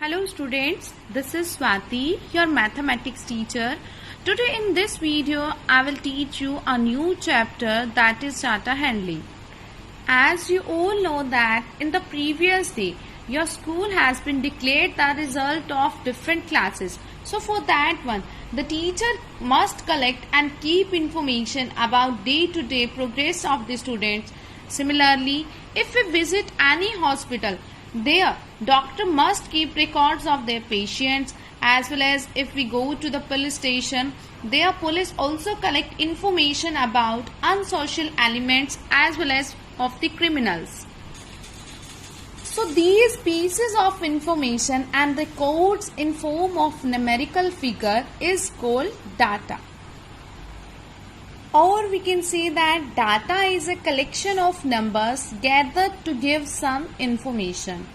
Hello students, this is Swati, your mathematics teacher. Today in this video, I will teach you a new chapter, that is data handling. As you all know that in the previous day, your school has been declared the result of different classes. So for that one, the teacher must collect and keep information about day-to-day progress of the students. Similarly, if we visit any hospital, their doctor must keep records of their patients, as well as if we go to the police station, their police also collect information about unsocial elements as well as of the criminals. So these pieces of information and the codes in form of numerical figure is called data. Or we can say that data is a collection of numbers gathered to give some information.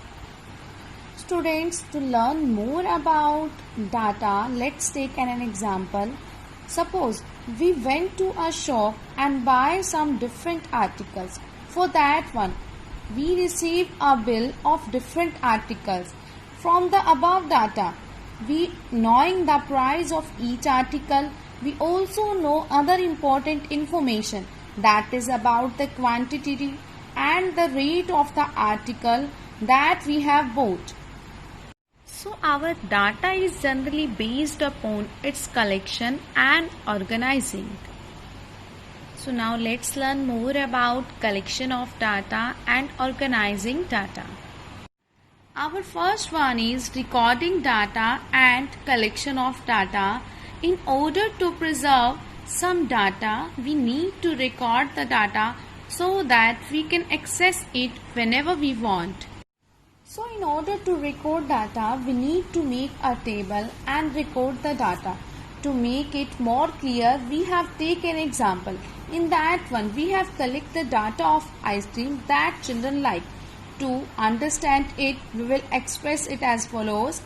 Students, to learn more about data, let's take an example. Suppose we went to a shop and buy some different articles. For that one, we receive a bill of different articles. From the above data, we knowing the price of each article, we also know other important information, that is about the quantity and the rate of the article that we have bought. So our data is generally based upon its collection and organizing. So now let's learn more about collection of data and organizing data. Our first one is recording data and collection of data. In order to preserve some data, we need to record the data so that we can access it whenever we want. So in order to record data, we need to make a table and record the data. To make it more clear, we have taken an example. In that one, we have collected the data of ice cream that children like. To understand it, we will express it as follows.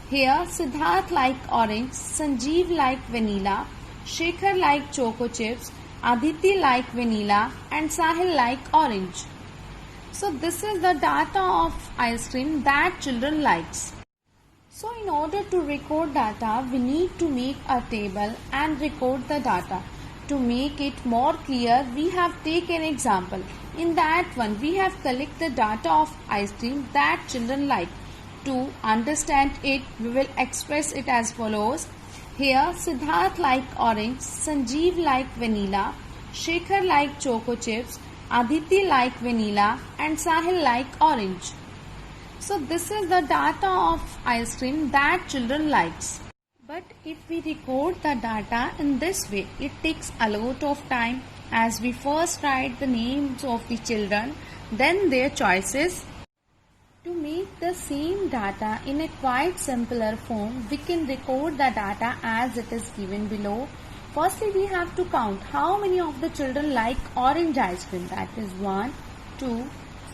Here, Siddharth like orange, Sanjeev like vanilla, Shekhar like choco chips, Aditi like vanilla, and Sahil like orange. So this is the data of ice cream that children likes. So in order to record data, we need to make a table and record the data. To make it more clear, we have taken an example. In that one, we have collected data of ice cream that children like. To understand it, we will express it as follows. Here, Siddharth like orange, Sanjeev like vanilla, Shekhar like choco chips, Aditi like vanilla, and Sahil like orange. So this is the data of ice cream that children likes. But if we record the data in this way, it takes a lot of time, as we first write the names of the children, then their choices. To make the same data in a quite simpler form, we can record the data as it is given below. Firstly, we have to count how many of the children like orange ice cream. That is 1, 2,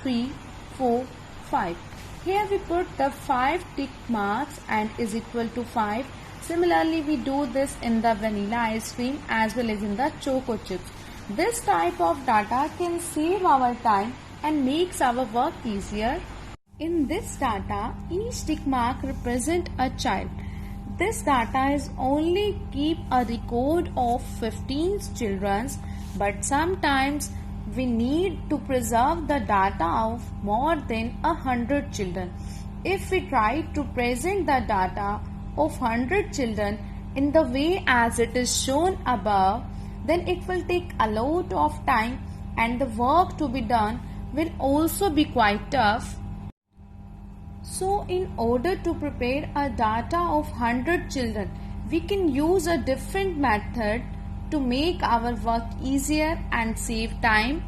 3, 4, 5. Here we put the 5 tick marks and is equal to 5. Similarly, we do this in the vanilla ice cream as well as in the choco chips. This type of data can save our time and makes our work easier. In this data, each tick mark represents a child. This data is only keep a record of 15 children, but sometimes we need to preserve the data of more than 100 children. If we try to present the data of 100 children in the way as it is shown above, then it will take a lot of time and the work to be done will also be quite tough. So in order to prepare a data of 100 children, we can use a different method to make our work easier and save time.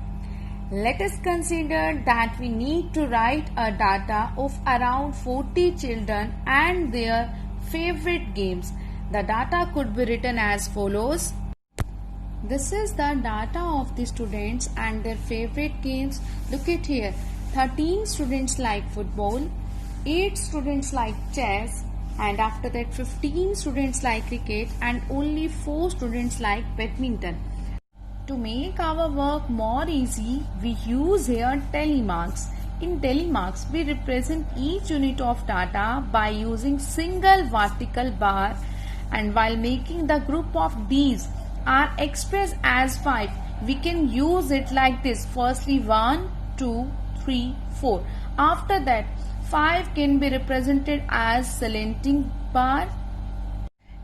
Let us consider that we need to write a data of around 40 children and their favorite games. The data could be written as follows. This is the data of the students and their favorite games. Look at here. 13 students like football, 8 students like chess, and after that 15 students like cricket, and only 4 students like badminton. To make our work more easy, we use here telemarks. In telemarks, we represent each unit of data by using single vertical bar, and while making the group of these are expressed as 5, we can use it like this. Firstly 1, 2, 3, 4. After that 5 can be represented as slanting bar.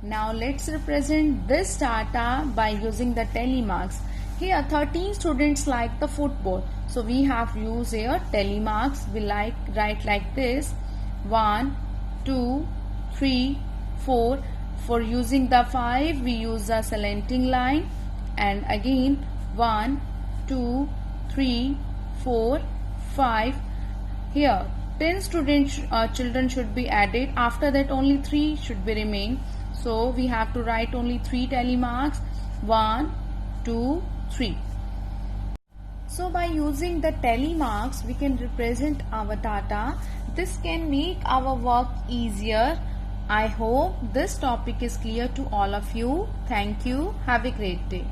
Now let's represent this data by using the telemarks. Here 13 students like the football. So we have used here telemarks. We write like this: 1, 2, 3, 4. For using the 5, we use the slanting line, and again 1, 2, 3, 4, 5. Here 10 children should be added. After that only 3 should be remain. So we have to write only 3 telemarks: 1, 2, 3. So by using the telemarks, we can represent our data. This can make our work easier. I hope this topic is clear to all of you. Thank you. Have a great day.